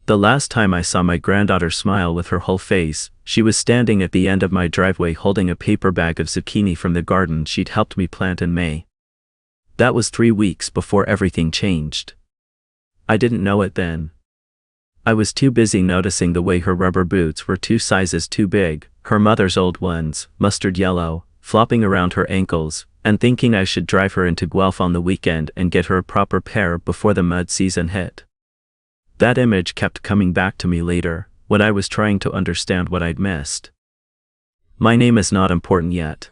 The last time I saw my granddaughter smile with her whole face, she was standing at the end of my driveway holding a paper bag of zucchini from the garden she'd helped me plant in May. That was 3 weeks before everything changed. I didn't know it then. I was too busy noticing the way her rubber boots were 2 sizes too big, her mother's old ones, mustard yellow, flopping around her ankles, and thinking I should drive her into Guelph on the weekend and get her a proper pair before the mud season hit. That image kept coming back to me later, when I was trying to understand what I'd missed. My name is not important yet.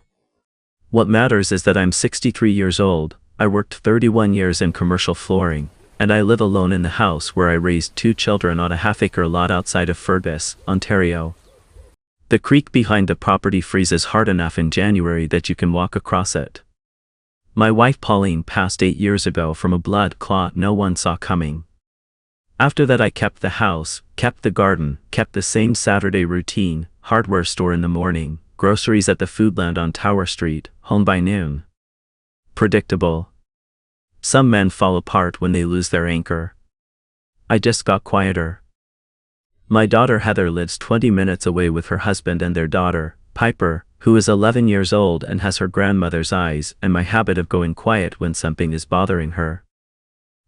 What matters is that I'm 63 years old, I worked 31 years in commercial flooring, and I live alone in the house where I raised 2 children on a half-acre lot outside of Fergus, Ontario. The creek behind the property freezes hard enough in January that you can walk across it. My wife Pauline passed 8 years ago from a blood clot no one saw coming. After that I kept the house, kept the garden, kept the same Saturday routine, hardware store in the morning, groceries at the Foodland on Tower Street, home by noon. Predictable. Some men fall apart when they lose their anchor. I just got quieter. My daughter Heather lives 20 minutes away with her husband and their daughter, Piper, who is 11 years old and has her grandmother's eyes and my habit of going quiet when something is bothering her.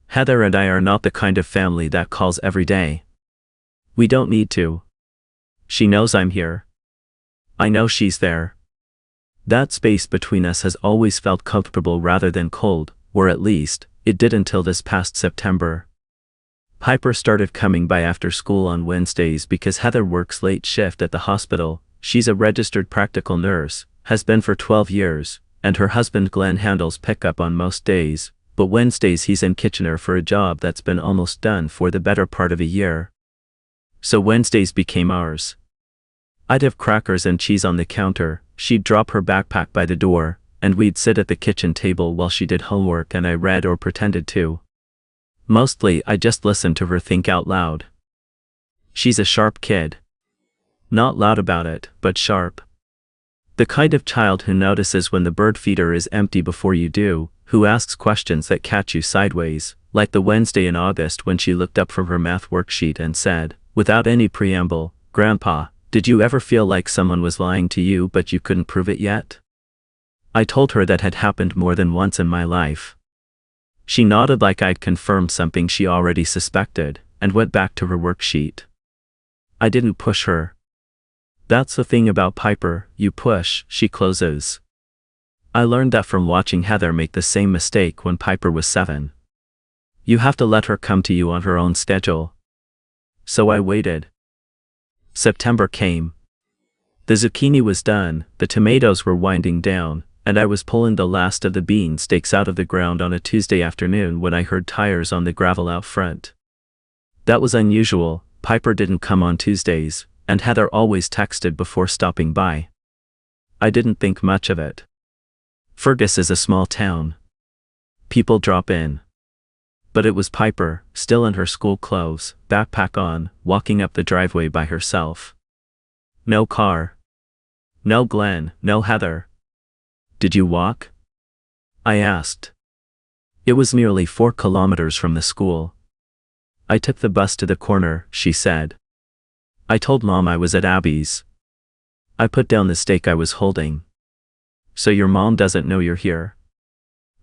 Heather and I are not the kind of family that calls every day. We don't need to. She knows I'm here. I know she's there. That space between us has always felt comfortable rather than cold, or at least, it did until this past September. Piper started coming by after school on Wednesdays because Heather works late shift at the hospital. She's a registered practical nurse, has been for 12 years, and her husband Glenn handles pickup on most days, but Wednesdays he's in Kitchener for a job that's been almost done for the better part of a year. So Wednesdays became ours. I'd have crackers and cheese on the counter, she'd drop her backpack by the door, and we'd sit at the kitchen table while she did homework and I read or pretended to. Mostly I just listened to her think out loud. She's a sharp kid. Not loud about it, but sharp. The kind of child who notices when the bird feeder is empty before you do, who asks questions that catch you sideways, like the Wednesday in August when she looked up from her math worksheet and said, without any preamble, "Grandpa, did you ever feel like someone was lying to you but you couldn't prove it yet?" I told her that had happened more than once in my life. She nodded like I'd confirmed something she already suspected, and went back to her worksheet. I didn't push her. That's the thing about Piper, you push, she closes. I learned that from watching Heather make the same mistake when Piper was 7. You have to let her come to you on her own schedule. So I waited. September came. The zucchini was done, the tomatoes were winding down, and I was pulling the last of the bean stakes out of the ground on a Tuesday afternoon when I heard tires on the gravel out front. That was unusual. Piper didn't come on Tuesdays, and Heather always texted before stopping by. I didn't think much of it. Fergus is a small town. People drop in. But it was Piper, still in her school clothes, backpack on, walking up the driveway by herself. No car. No Glenn, no Heather. Did you walk? I asked. It was nearly 4 kilometers from the school. I took the bus to the corner, she said. I told Mom I was at Abby's. I put down the steak I was holding. So your mom doesn't know you're here?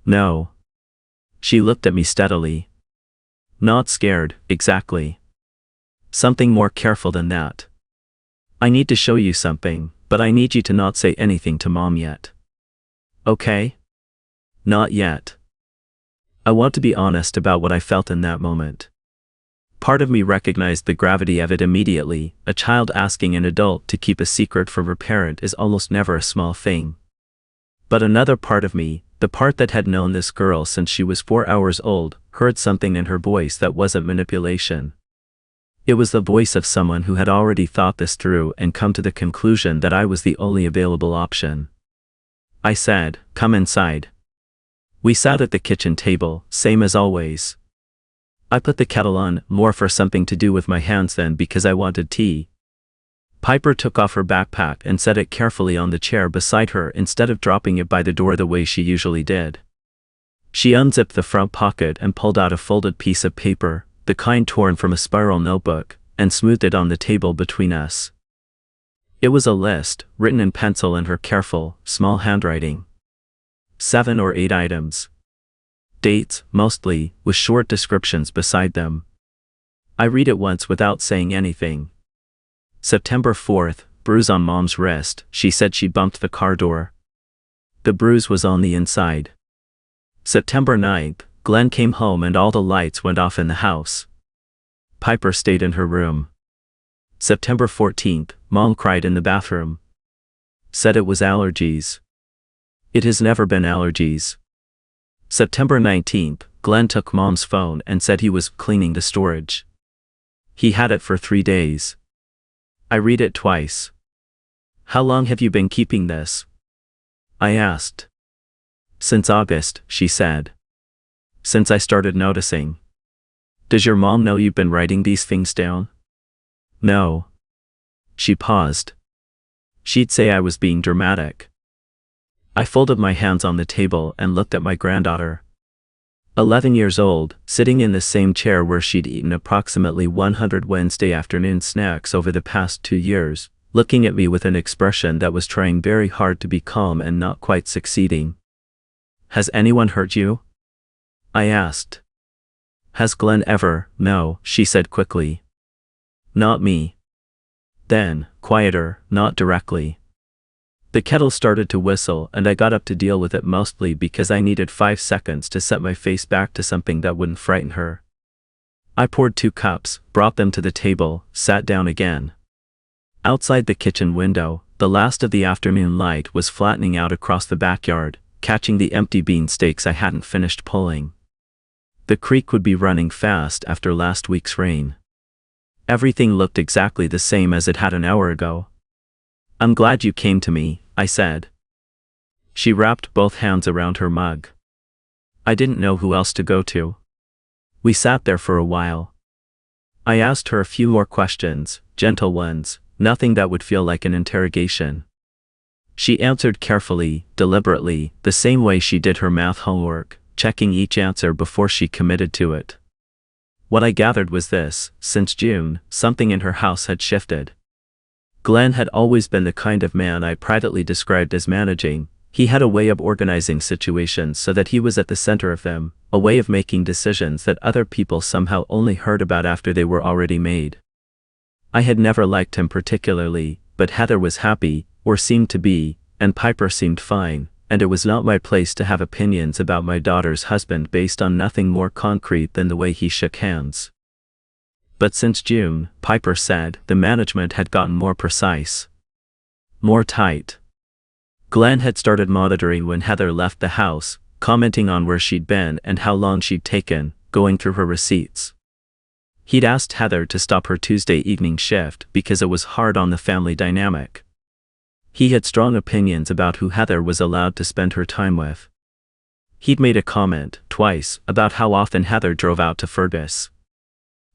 No. She looked at me steadily. Not scared, exactly. Something more careful than that. I need to show you something, but I need you to not say anything to Mom yet. Okay? Not yet. I want to be honest about what I felt in that moment. Part of me recognized the gravity of it immediately. A child asking an adult to keep a secret from her parent is almost never a small thing. But another part of me, the part that had known this girl since she was 4 hours old, heard something in her voice that wasn't manipulation. It was the voice of someone who had already thought this through and come to the conclusion that I was the only available option. I said, "Come inside." We sat at the kitchen table, same as always. I put the kettle on, more for something to do with my hands than because I wanted tea. Piper took off her backpack and set it carefully on the chair beside her instead of dropping it by the door the way she usually did. She unzipped the front pocket and pulled out a folded piece of paper, the kind torn from a spiral notebook, and smoothed it on the table between us. It was a list, written in pencil in her careful, small handwriting. 7 or 8 items. Dates, mostly, with short descriptions beside them. I read it once without saying anything. September 4th, bruise on Mom's wrist. She said she bumped the car door. The bruise was on the inside. September 9th, Glenn came home and all the lights went off in the house. Piper stayed in her room. September 14th, Mom cried in the bathroom. Said it was allergies. It has never been allergies. September 19th, Glenn took Mom's phone and said he was cleaning the storage. He had it for 3 days. I read it twice. How long have you been keeping this? I asked. Since August, she said. Since I started noticing. Does your mom know you've been writing these things down? No. She paused. She'd say I was being dramatic. I folded my hands on the table and looked at my granddaughter. 11 years old, sitting in the same chair where she'd eaten approximately 100 Wednesday afternoon snacks over the past 2 years, looking at me with an expression that was trying very hard to be calm and not quite succeeding. Has anyone hurt you? I asked. Has Glenn ever? No, she said quickly. Not me. Then, quieter, not directly. The kettle started to whistle and I got up to deal with it mostly because I needed 5 seconds to set my face back to something that wouldn't frighten her. I poured 2 cups, brought them to the table, sat down again. Outside the kitchen window, the last of the afternoon light was flattening out across the backyard, catching the empty bean steaks I hadn't finished pulling. The creek would be running fast after last week's rain. Everything looked exactly the same as it had an hour ago. I'm glad you came to me, I said. She wrapped both hands around her mug. I didn't know who else to go to. We sat there for a while. I asked her a few more questions, gentle ones, nothing that would feel like an interrogation. She answered carefully, deliberately, the same way she did her math homework, checking each answer before she committed to it. What I gathered was this: since June, something in her house had shifted. Glenn had always been the kind of man I privately described as managing. He had a way of organizing situations so that he was at the center of them, a way of making decisions that other people somehow only heard about after they were already made. I had never liked him particularly, but Heather was happy, or seemed to be, and Piper seemed fine, and it was not my place to have opinions about my daughter's husband based on nothing more concrete than the way he shook hands. But since June, Piper said, the management had gotten more precise. More tight. Glenn had started monitoring when Heather left the house, commenting on where she'd been and how long she'd taken, going through her receipts. He'd asked Heather to stop her Tuesday evening shift because it was hard on the family dynamic. He had strong opinions about who Heather was allowed to spend her time with. He'd made a comment, twice, about how often Heather drove out to Fergus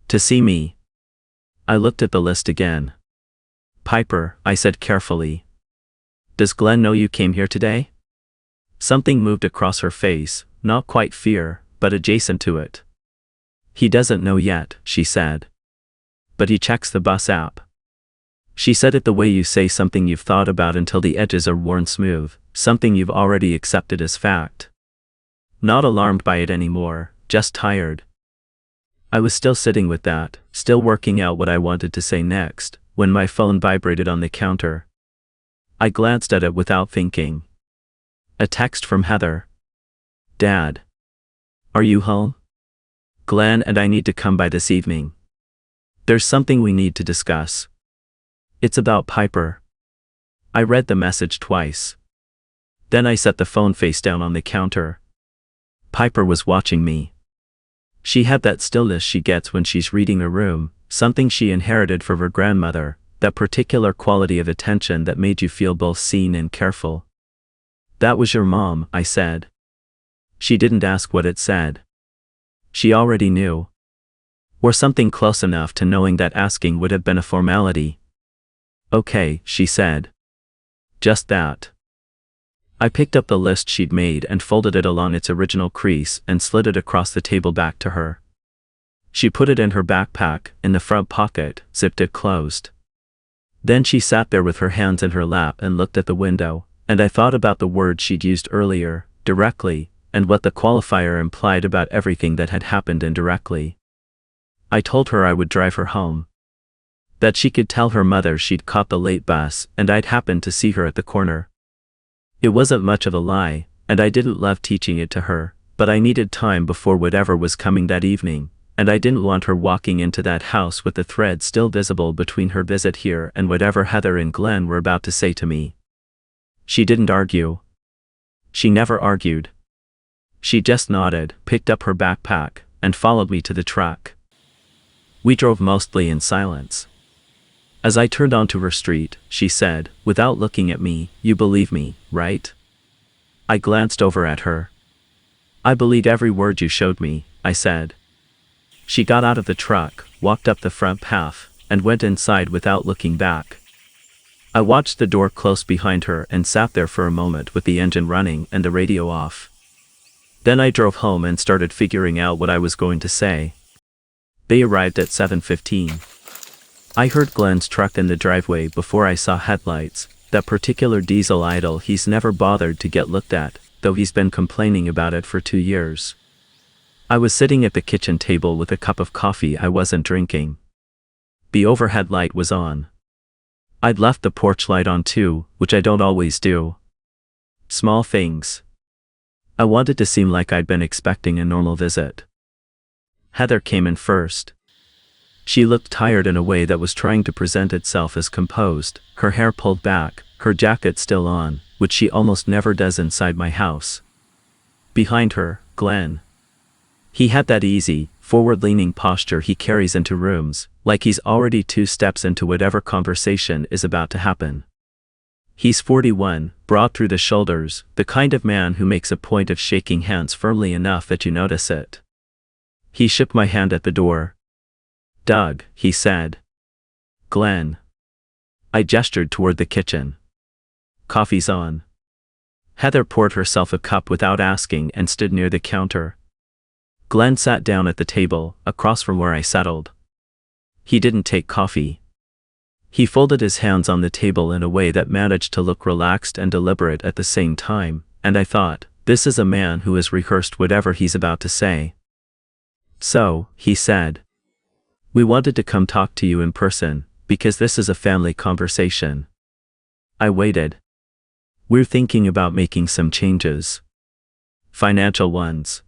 to see me. I looked at the list again. Piper, I said carefully. Does Glenn know you came here today? Something moved across her face, not quite fear, but adjacent to it. He doesn't know yet, she said. But he checks the bus app. She said it the way you say something you've thought about until the edges are worn smooth, something you've already accepted as fact. Not alarmed by it anymore, just tired. I was still sitting with that, still working out what I wanted to say next, when my phone vibrated on the counter. I glanced at it without thinking. A text from Heather. Dad. Are you home? Glenn and I need to come by this evening. There's something we need to discuss. It's about Piper. I read the message twice. Then I set the phone face down on the counter. Piper was watching me. She had that stillness she gets when she's reading a room, something she inherited from her grandmother, that particular quality of attention that made you feel both seen and careful. That was your mom, I said. She didn't ask what it said. She already knew. Or something close enough to knowing that asking would have been a formality. Okay, she said. Just that. I picked up the list she'd made and folded it along its original crease and slid it across the table back to her. She put it in her backpack, in the front pocket, zipped it closed. Then she sat there with her hands in her lap and looked at the window, and I thought about the word she'd used earlier, directly, and what the qualifier implied about everything that had happened indirectly. I told her I would drive her home. That she could tell her mother she'd caught the late bus and I'd happened to see her at the corner. It wasn't much of a lie, and I didn't love teaching it to her, but I needed time before whatever was coming that evening, and I didn't want her walking into that house with the thread still visible between her visit here and whatever Heather and Glenn were about to say to me. She didn't argue. She never argued. She just nodded, picked up her backpack, and followed me to the truck. We drove mostly in silence. As I turned onto her street, she said, without looking at me, "You believe me, right?" I glanced over at her. "I believe every word you showed me," I said. She got out of the truck, walked up the front path, and went inside without looking back. I watched the door close behind her and sat there for a moment with the engine running and the radio off. Then I drove home and started figuring out what I was going to say. They arrived at 7:15. I heard Glenn's truck in the driveway before I saw headlights, that particular diesel idol he's never bothered to get looked at, though he's been complaining about it for 2 years. I was sitting at the kitchen table with a cup of coffee I wasn't drinking. The overhead light was on. I'd left the porch light on too, which I don't always do. Small things. I wanted to seem like I'd been expecting a normal visit. Heather came in first. She looked tired in a way that was trying to present itself as composed, her hair pulled back, her jacket still on, which she almost never does inside my house. Behind her, Glenn. He had that easy, forward-leaning posture he carries into rooms, like he's already 2 steps into whatever conversation is about to happen. He's 41, broad through the shoulders, the kind of man who makes a point of shaking hands firmly enough that you notice it. He shook my hand at the door. "Doug," he said. "Glenn." I gestured toward the kitchen. "Coffee's on." Heather poured herself a cup without asking and stood near the counter. Glenn sat down at the table, across from where I settled. He didn't take coffee. He folded his hands on the table in a way that managed to look relaxed and deliberate at the same time, and I thought, this is a man who has rehearsed whatever he's about to say. "So," he said, "we wanted to come talk to you in person, because this is a family conversation." I waited. "We're thinking about making some changes. Financial ones."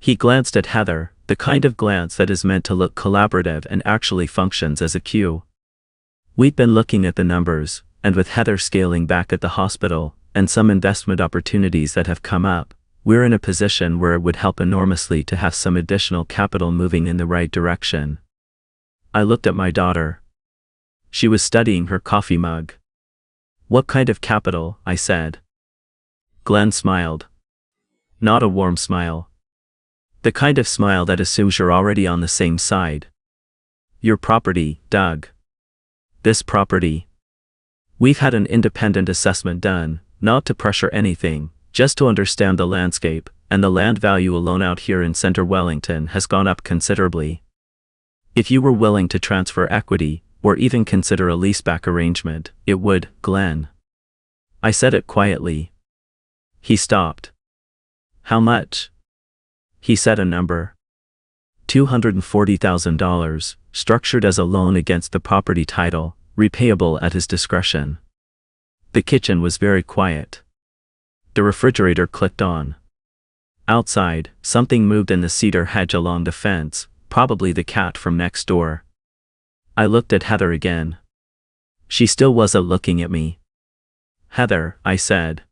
He glanced at Heather, the kind of glance that is meant to look collaborative and actually functions as a cue. We'd been looking at the numbers, and with Heather scaling back at the hospital, and some investment opportunities that have come up, we're in a position where it would help enormously to have some additional capital moving in the right direction. I looked at my daughter. She was studying her coffee mug. "What kind of capital?" I said. Glenn smiled. Not a warm smile. The kind of smile that assumes you're already on the same side. "Your property, Doug." "This property." We've had an independent assessment done, not to pressure anything, just to understand the landscape, and the land value alone out here in Center Wellington has gone up considerably. If you were willing to transfer equity, or even consider a leaseback arrangement, it would, Glenn. I said it quietly. He stopped. "How much?" He said a number. $240,000, structured as a loan against the property title, repayable at his discretion. The kitchen was very quiet. The refrigerator clicked on. Outside, something moved in the cedar hedge along the fence, probably the cat from next door. I looked at Heather again. She still wasn't looking at me. "Heather," I said.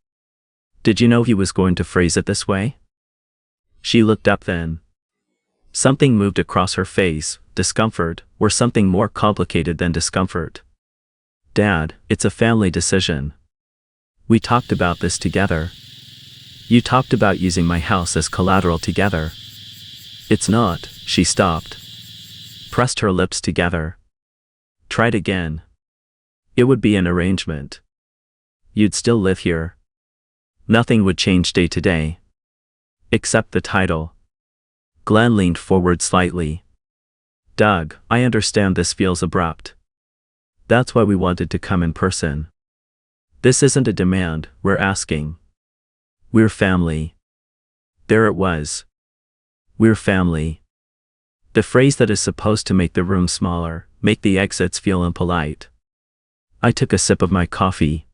"Did you know he was going to phrase it this way?" She looked up then. Something moved across her face, discomfort, or something more complicated than discomfort. "Dad, it's a family decision. We talked about this together. You talked about using my house as collateral together." "It's not," she stopped. Pressed her lips together. Tried again. "It would be an arrangement. You'd still live here. Nothing would change day to day. Except the title." Glenn leaned forward slightly. Doug, I understand this feels abrupt. That's why we wanted to come in person. This isn't a demand, we're asking. We're family. There it was. We're family. The phrase that is supposed to make the room smaller, make the exits feel impolite. I took a sip of my coffee.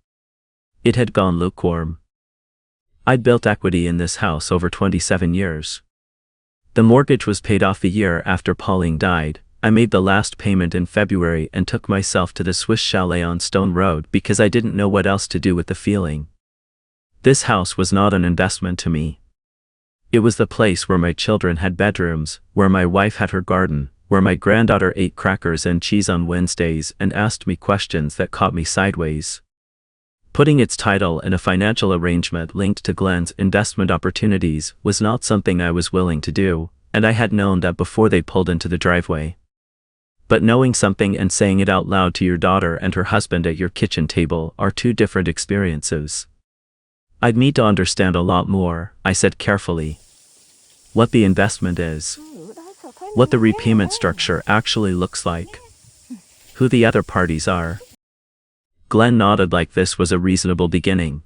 It had gone lukewarm. I'd built equity in this house over 27 years. The mortgage was paid off the year after Pauline died. I made the last payment in February and took myself to the Swiss chalet on Stone Road because I didn't know what else to do with the feeling. This house was not an investment to me. It was the place where my children had bedrooms, where my wife had her garden, where my granddaughter ate crackers and cheese on Wednesdays and asked me questions that caught me sideways. Putting its title in a financial arrangement linked to Glenn's investment opportunities was not something I was willing to do, and I had known that before they pulled into the driveway. But knowing something and saying it out loud to your daughter and her husband at your kitchen table are two different experiences. I'd need to understand a lot more, I said carefully. What the investment is. What the repayment structure actually looks like. Who the other parties are. Glenn nodded like this was a reasonable beginning.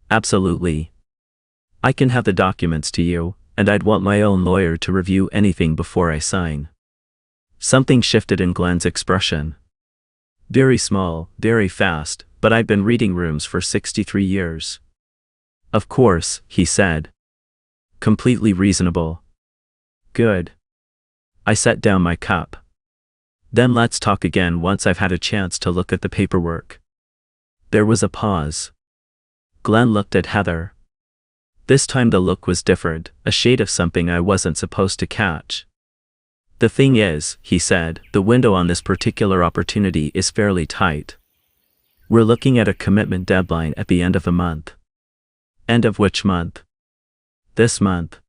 Absolutely. I can have the documents to you, and I'd want my own lawyer to review anything before I sign. Something shifted in Glenn's expression. Very small, very fast, but I've been reading rooms for 63 years. Of course, he said. Completely reasonable. Good. I set down my cup. Then let's talk again once I've had a chance to look at the paperwork. There was a pause. Glenn looked at Heather. This time the look was different, a shade of something I wasn't supposed to catch. The thing is, he said, the window on this particular opportunity is fairly tight. We're looking at a commitment deadline at the end of the month. End of which month? This month.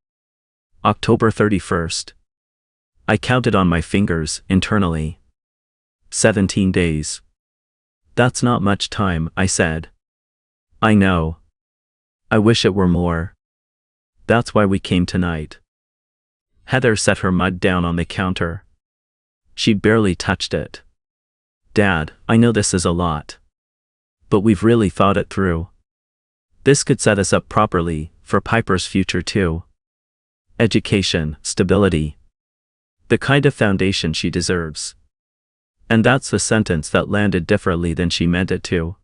October 31st. I counted on my fingers, internally. 17 days. That's not much time, I said. I know. I wish it were more. That's why we came tonight. Heather set her mug down on the counter. She'd barely touched it. Dad, I know this is a lot. But we've really thought it through. This could set us up properly, for Piper's future too. Education, stability. The kind of foundation she deserves. And that's the sentence that landed differently than she meant it to.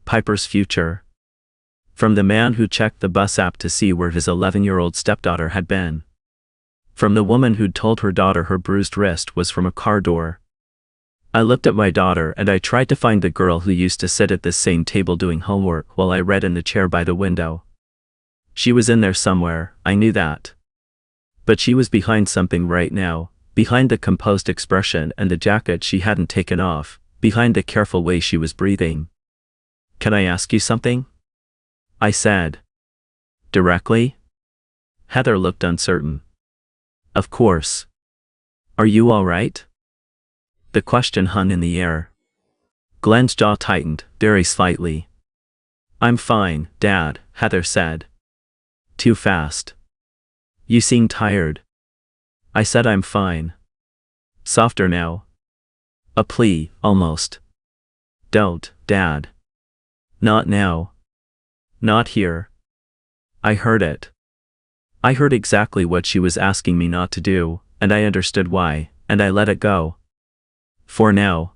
Piper's future. From the man who checked the bus app to see where his 11-year-old stepdaughter had been. From the woman who'd told her daughter her bruised wrist was from a car door. I looked at my daughter and I tried to find the girl who used to sit at this same table doing homework while I read in the chair by the window. She was in there somewhere, I knew that. But she was behind something right now, behind the composed expression and the jacket she hadn't taken off, behind the careful way she was breathing. Can I ask you something? I said. Directly? Heather looked uncertain. Of course. Are you all right? The question hung in the air. Glenn's jaw tightened, very slightly. I'm fine, Dad, Heather said. Too fast. You seem tired. I said I'm fine. Softer now. A plea, almost. Don't, Dad. Not now. Not here. I heard it. I heard exactly what she was asking me not to do, and I understood why, and I let it go. For now.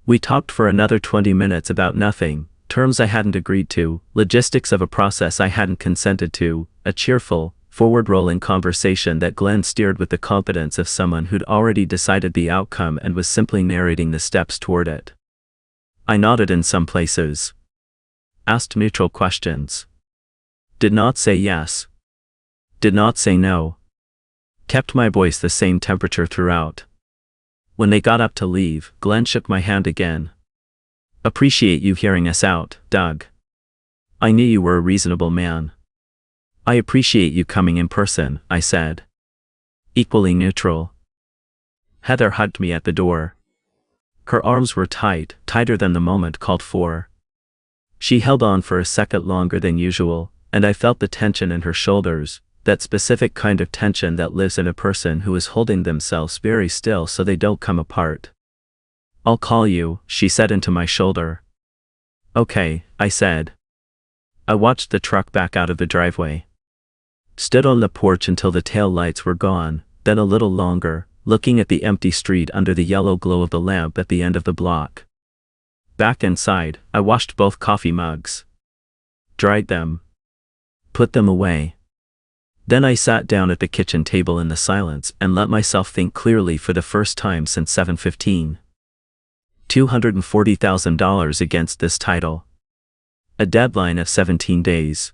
We talked for another 20 minutes about nothing, terms I hadn't agreed to, logistics of a process I hadn't consented to, a cheerful, forward-rolling conversation that Glenn steered with the confidence of someone who'd already decided the outcome and was simply narrating the steps toward it. I nodded in some places. Asked neutral questions. Did not say yes. Did not say no. Kept my voice the same temperature throughout. When they got up to leave, Glenn shook my hand again. Appreciate you hearing us out, Doug. I knew you were a reasonable man. I appreciate you coming in person, I said. Equally neutral. Heather hugged me at the door. Her arms were tight, tighter than the moment called for. She held on for a second longer than usual, and I felt the tension in her shoulders, that specific kind of tension that lives in a person who is holding themselves very still so they don't come apart. "I'll call you," she said into my shoulder. "Okay," I said. I watched the truck back out of the driveway. Stood on the porch until the tail lights were gone, then a little longer, looking at the empty street under the yellow glow of the lamp at the end of the block. Back inside, I washed both coffee mugs. Dried them. Put them away. Then I sat down at the kitchen table in the silence and let myself think clearly for the first time since 7/15. $240,000 against this title. A deadline of 17 days.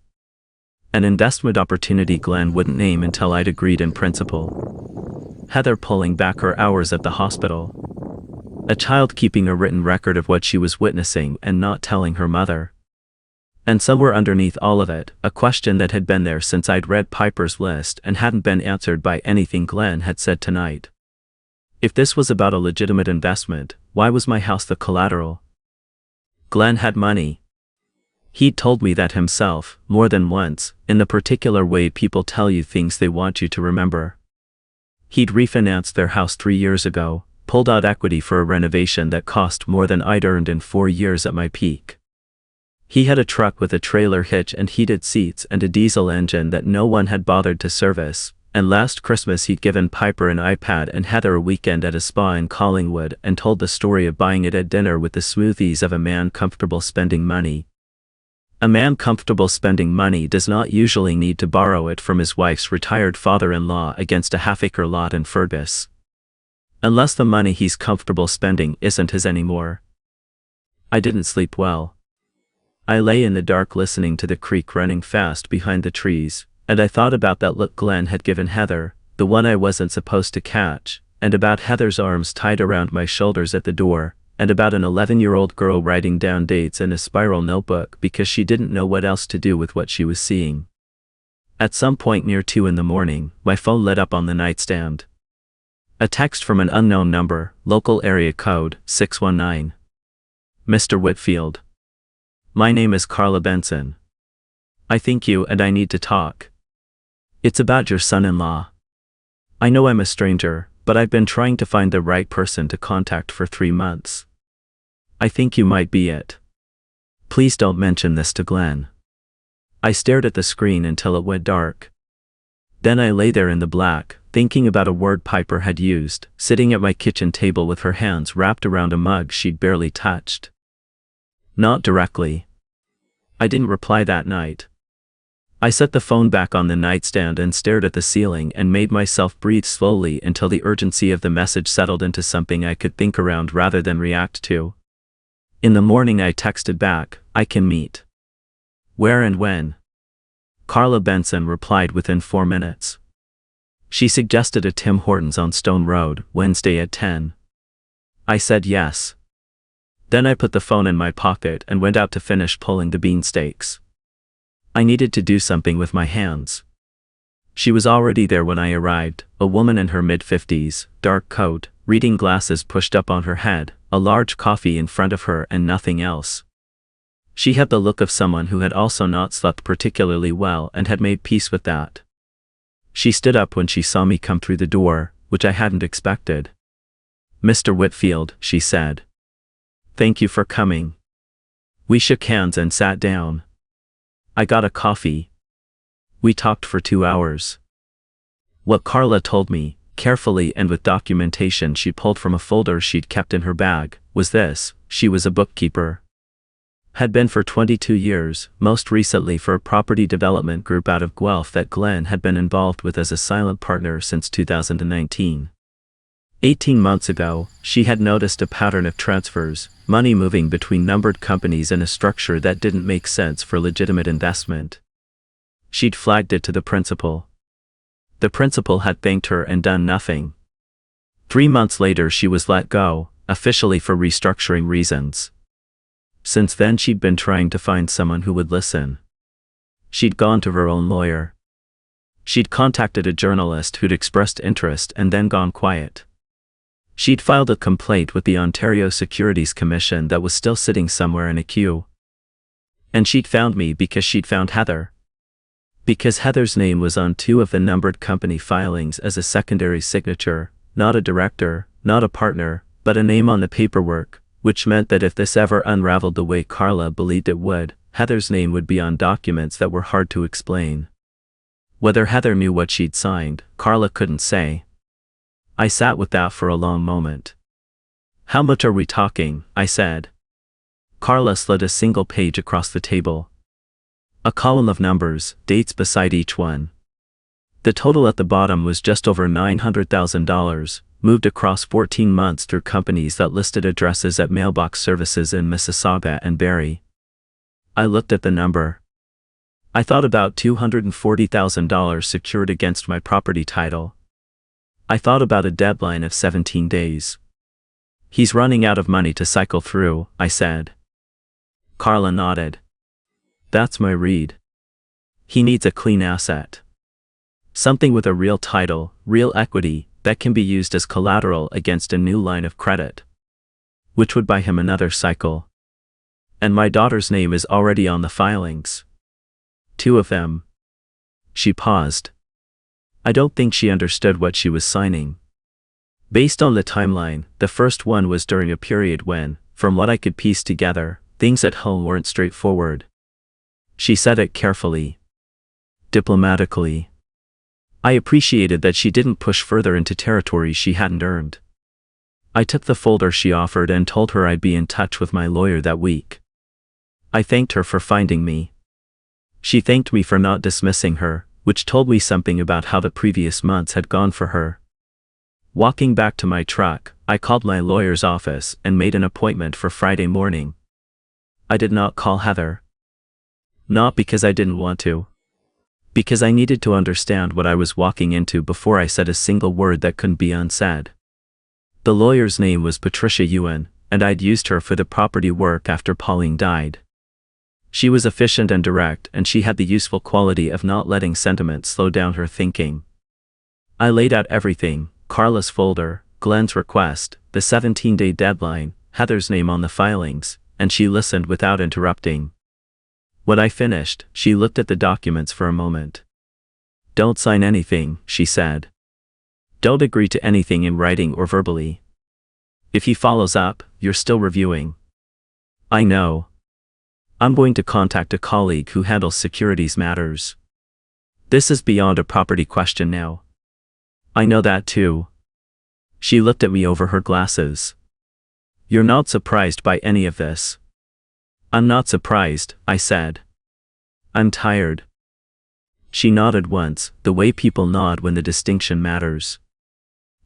An investment opportunity Glenn wouldn't name until I'd agreed in principle. Heather pulling back her hours at the hospital. A child keeping a written record of what she was witnessing and not telling her mother. And somewhere underneath all of it, a question that had been there since I'd read Piper's list and hadn't been answered by anything Glenn had said tonight. If this was about a legitimate investment, why was my house the collateral? Glenn had money. He'd told me that himself, more than once, in the particular way people tell you things they want you to remember. He'd refinanced their house 3 years ago, pulled out equity for a renovation that cost more than I'd earned in 4 years at my peak. He had a truck with a trailer hitch and heated seats and a diesel engine that no one had bothered to service, and last Christmas he'd given Piper an iPad and Heather a weekend at a spa in Collingwood and told the story of buying it at dinner with the smooth ease of a man comfortable spending money. A man comfortable spending money does not usually need to borrow it from his wife's retired father-in-law against a half-acre lot in Fergus. Unless the money he's comfortable spending isn't his anymore. I didn't sleep well. I lay in the dark listening to the creek running fast behind the trees, and I thought about that look Glenn had given Heather, the one I wasn't supposed to catch, and about Heather's arms tied around my shoulders at the door, and about an 11-year-old girl writing down dates in a spiral notebook because she didn't know what else to do with what she was seeing. At some point near 2 in the morning, my phone lit up on the nightstand. A text from an unknown number, local area code 619. Mr. Whitfield. My name is Carla Benson. I think you and I need to talk. It's about your son-in-law. I know I'm a stranger, but I've been trying to find the right person to contact for 3 months. I think you might be it. Please don't mention this to Glenn. I stared at the screen until it went dark. Then I lay there in the black, thinking about a word Piper had used, sitting at my kitchen table with her hands wrapped around a mug she'd barely touched. Not directly. I didn't reply that night. I set the phone back on the nightstand and stared at the ceiling and made myself breathe slowly until the urgency of the message settled into something I could think around rather than react to. In the morning I texted back, I can meet. Where and when? Carla Benson replied within 4 minutes. She suggested a Tim Hortons on Stone Road, Wednesday at 10. I said yes. Then I put the phone in my pocket and went out to finish pulling the beansteaks. I needed to do something with my hands. She was already there when I arrived, a woman in her mid-50s, dark coat, reading glasses pushed up on her head, a large coffee in front of her and nothing else. She had the look of someone who had also not slept particularly well and had made peace with that. She stood up when she saw me come through the door, which I hadn't expected. Mr. Whitfield, she said. Thank you for coming. We shook hands and sat down. I got a coffee. We talked for 2 hours. What Carla told me, carefully and with documentation she pulled from a folder she'd kept in her bag, was this: she was a bookkeeper. Had been for 22 years, most recently for a property development group out of Guelph that Glenn had been involved with as a silent partner since 2019. 18 months ago, she had noticed a pattern of transfers, money moving between numbered companies in a structure that didn't make sense for legitimate investment. She'd flagged it to the principal. The principal had thanked her and done nothing. 3 months later she was let go, officially for restructuring reasons. Since then she'd been trying to find someone who would listen. She'd gone to her own lawyer. She'd contacted a journalist who'd expressed interest and then gone quiet. She'd filed a complaint with the Ontario Securities Commission that was still sitting somewhere in a queue. And she'd found me because she'd found Heather. Because Heather's name was on two of the numbered company filings as a secondary signature, not a director, not a partner, but a name on the paperwork, which meant that if this ever unraveled the way Carla believed it would, Heather's name would be on documents that were hard to explain. Whether Heather knew what she'd signed, Carla couldn't say. I sat with that for a long moment. How much are we talking? I said. Carla slid a single page across the table. A column of numbers, dates beside each one. The total at the bottom was just over $900,000, moved across 14 months through companies that listed addresses at mailbox services in Mississauga and Barrie. I looked at the number. I thought about $240,000 secured against my property title. I thought about a deadline of 17 days. He's running out of money to cycle through, I said. Carla nodded. That's my read. He needs a clean asset. Something with a real title, real equity, that can be used as collateral against a new line of credit. Which would buy him another cycle. And my daughter's name is already on the filings. 2 of them. She paused. I don't think she understood what she was signing. Based on the timeline, the first one was during a period when, from what I could piece together, things at home weren't straightforward. She said it carefully. Diplomatically. I appreciated that she didn't push further into territory she hadn't earned. I took the folder she offered and told her I'd be in touch with my lawyer that week. I thanked her for finding me. She thanked me for not dismissing her, which told me something about how the previous months had gone for her. Walking back to my truck, I called my lawyer's office and made an appointment for Friday morning. I did not call Heather. Not because I didn't want to. Because I needed to understand what I was walking into before I said a single word that couldn't be unsaid. The lawyer's name was Patricia Ewan, and I'd used her for the property work after Pauline died. She was efficient and direct, and she had the useful quality of not letting sentiment slow down her thinking. I laid out everything, Carla's folder, Glenn's request, the 17-day deadline, Heather's name on the filings, and she listened without interrupting. When I finished, she looked at the documents for a moment. Don't sign anything, she said. Don't agree to anything in writing or verbally. If he follows up, you're still reviewing. I know. I'm going to contact a colleague who handles securities matters. This is beyond a property question now. I know that too. She looked at me over her glasses. You're not surprised by any of this. I'm not surprised, I said. I'm tired. She nodded once, the way people nod when the distinction matters.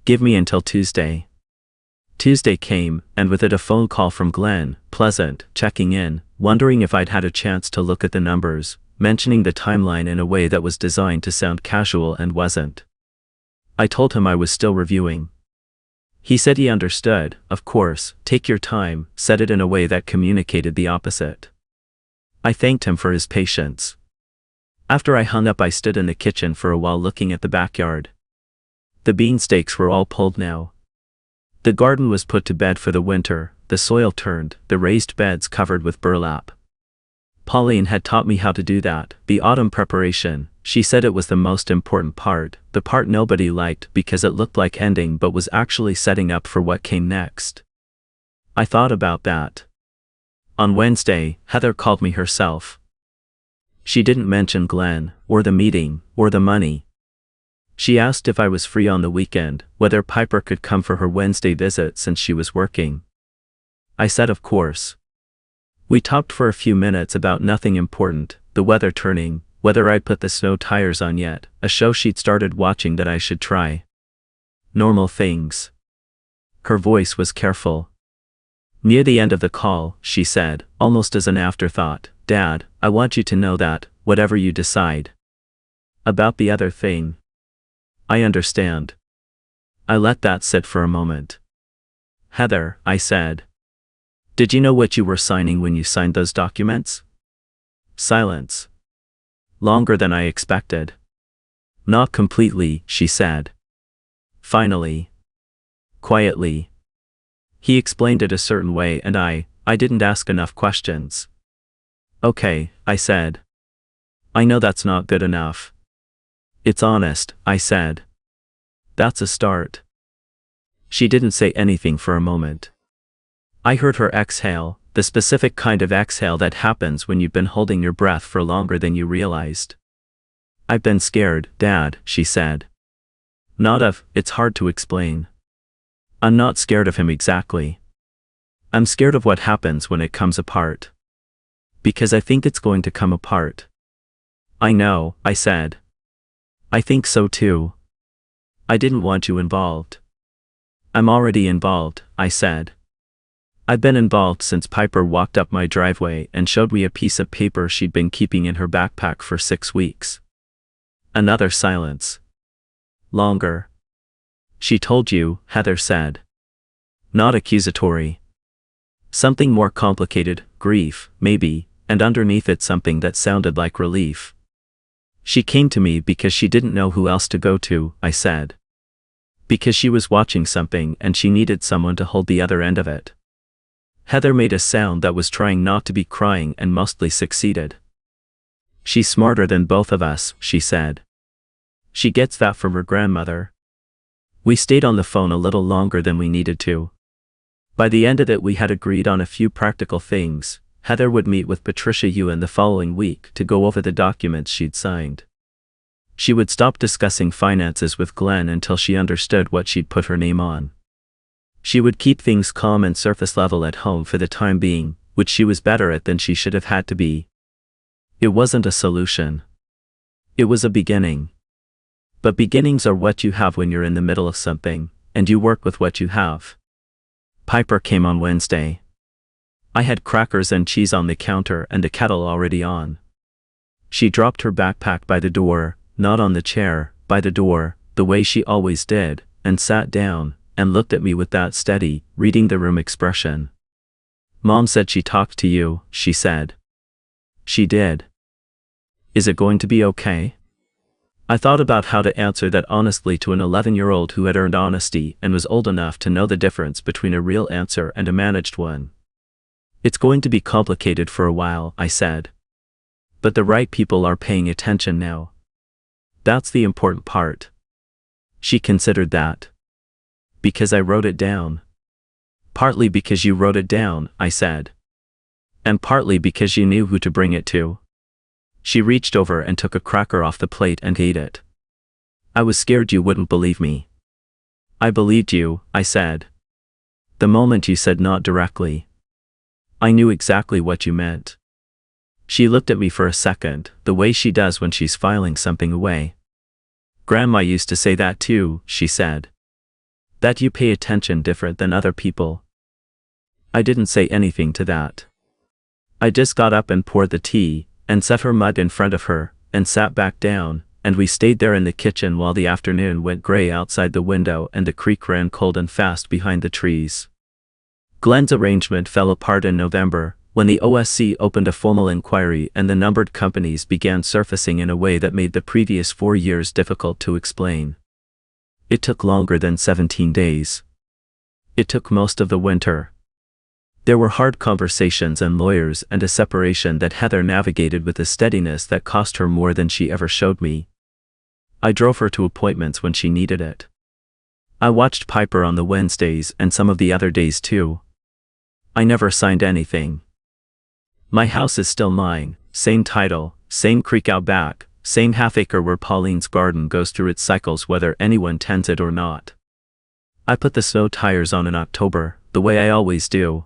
Give me until Tuesday. Tuesday came, and with it a phone call from Glenn, pleasant, checking in, wondering if I'd had a chance to look at the numbers, mentioning the timeline in a way that was designed to sound casual and wasn't. I told him I was still reviewing. He said he understood, of course, take your time, said it in a way that communicated the opposite. I thanked him for his patience. After I hung up, I stood in the kitchen for a while looking at the backyard. The bean stakes were all pulled now. The garden was put to bed for the winter, the soil turned, the raised beds covered with burlap. Pauline had taught me how to do that, the autumn preparation. She said it was the most important part, the part nobody liked because it looked like ending but was actually setting up for what came next. I thought about that. On Wednesday, Heather called me herself. She didn't mention Glenn, or the meeting, or the money. She asked if I was free on the weekend, whether Piper could come for her Wednesday visit since she was working. I said of course. We talked for a few minutes about nothing important, the weather turning, whether I'd put the snow tires on yet, a show she'd started watching that I should try. Normal things. Her voice was careful. Near the end of the call, she said, almost as an afterthought, Dad, I want you to know that, whatever you decide. About the other thing. I understand. I let that sit for a moment. Heather, I said. Did you know what you were signing when you signed those documents? Silence. Longer than I expected. Not completely, she said. Finally. Quietly. He explained it a certain way and I didn't ask enough questions. Okay, I said. I know that's not good enough. It's honest, I said. That's a start. She didn't say anything for a moment. I heard her exhale, the specific kind of exhale that happens when you've been holding your breath for longer than you realized. I've been scared, Dad, she said. Not of, it's hard to explain. I'm not scared of him exactly. I'm scared of what happens when it comes apart. Because I think it's going to come apart. I know, I said. I think so too. I didn't want you involved. I'm already involved, I said. I've been involved since Piper walked up my driveway and showed me a piece of paper she'd been keeping in her backpack for 6 weeks. Another silence. Longer. She told you, Heather said. Not accusatory. Something more complicated, grief, maybe, and underneath it something that sounded like relief. She came to me because she didn't know who else to go to, I said. Because she was watching something and she needed someone to hold the other end of it. Heather made a sound that was trying not to be crying and mostly succeeded. She's smarter than both of us, she said. She gets that from her grandmother. We stayed on the phone a little longer than we needed to. By the end of it we had agreed on a few practical things. Heather would meet with Patricia Ewan the following week to go over the documents she'd signed. She would stop discussing finances with Glenn until she understood what she'd put her name on. She would keep things calm and surface level at home for the time being, which she was better at than she should have had to be. It wasn't a solution. It was a beginning. But beginnings are what you have when you're in the middle of something, and you work with what you have. Piper came on Wednesday. I had crackers and cheese on the counter and a kettle already on. She dropped her backpack by the door, not on the chair, by the door, the way she always did, and sat down, and looked at me with that steady, reading the room expression. Mom said she talked to you, she said. She did. Is it going to be okay? I thought about how to answer that honestly to an 11-year-old who had earned honesty and was old enough to know the difference between a real answer and a managed one. It's going to be complicated for a while, I said. But the right people are paying attention now. That's the important part. She considered that. Because I wrote it down. Partly because you wrote it down, I said. And partly because you knew who to bring it to. She reached over and took a cracker off the plate and ate it. I was scared you wouldn't believe me. I believed you, I said. The moment you said not directly. I knew exactly what you meant. She looked at me for a second, the way she does when she's filing something away. Grandma used to say that too, she said. That you pay attention different than other people. I didn't say anything to that. I just got up and poured the tea, and set her mug in front of her, and sat back down, and we stayed there in the kitchen while the afternoon went gray outside the window and the creek ran cold and fast behind the trees. Glenn's arrangement fell apart in November, when the OSC opened a formal inquiry and the numbered companies began surfacing in a way that made the previous 4 years difficult to explain. It took longer than 17 days. It took most of the winter. There were hard conversations and lawyers and a separation that Heather navigated with a steadiness that cost her more than she ever showed me. I drove her to appointments when she needed it. I watched Piper on the Wednesdays and some of the other days too. I never signed anything. My house is still mine, same title, same creek out back, same half-acre where Pauline's garden goes through its cycles whether anyone tends it or not. I put the snow tires on in October, the way I always do.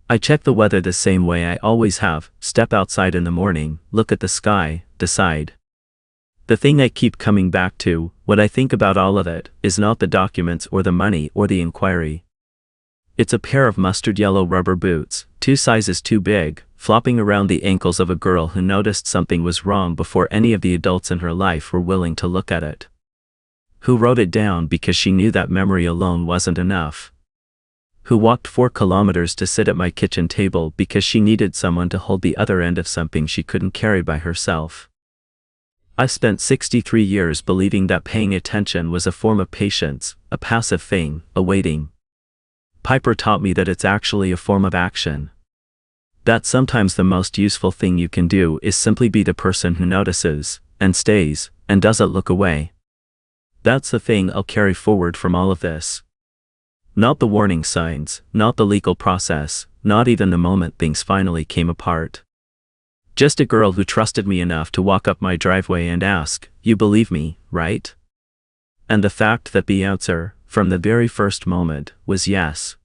I check the weather the same way I always have, step outside in the morning, look at the sky, decide. The thing I keep coming back to, what I think about all of it, is not the documents or the money or the inquiry. It's a pair of mustard yellow rubber boots, 2 sizes too big, flopping around the ankles of a girl who noticed something was wrong before any of the adults in her life were willing to look at it. Who wrote it down because she knew that memory alone wasn't enough. Who walked 4 kilometers to sit at my kitchen table because she needed someone to hold the other end of something she couldn't carry by herself. I've spent 63 years believing that paying attention was a form of patience, a passive thing, a waiting. Piper taught me that it's actually a form of action. That sometimes the most useful thing you can do is simply be the person who notices, and stays, and doesn't look away. That's the thing I'll carry forward from all of this. Not the warning signs, not the legal process, not even the moment things finally came apart. Just a girl who trusted me enough to walk up my driveway and ask, "You believe me, right?" And the fact that the answer, from the very first moment, was yes.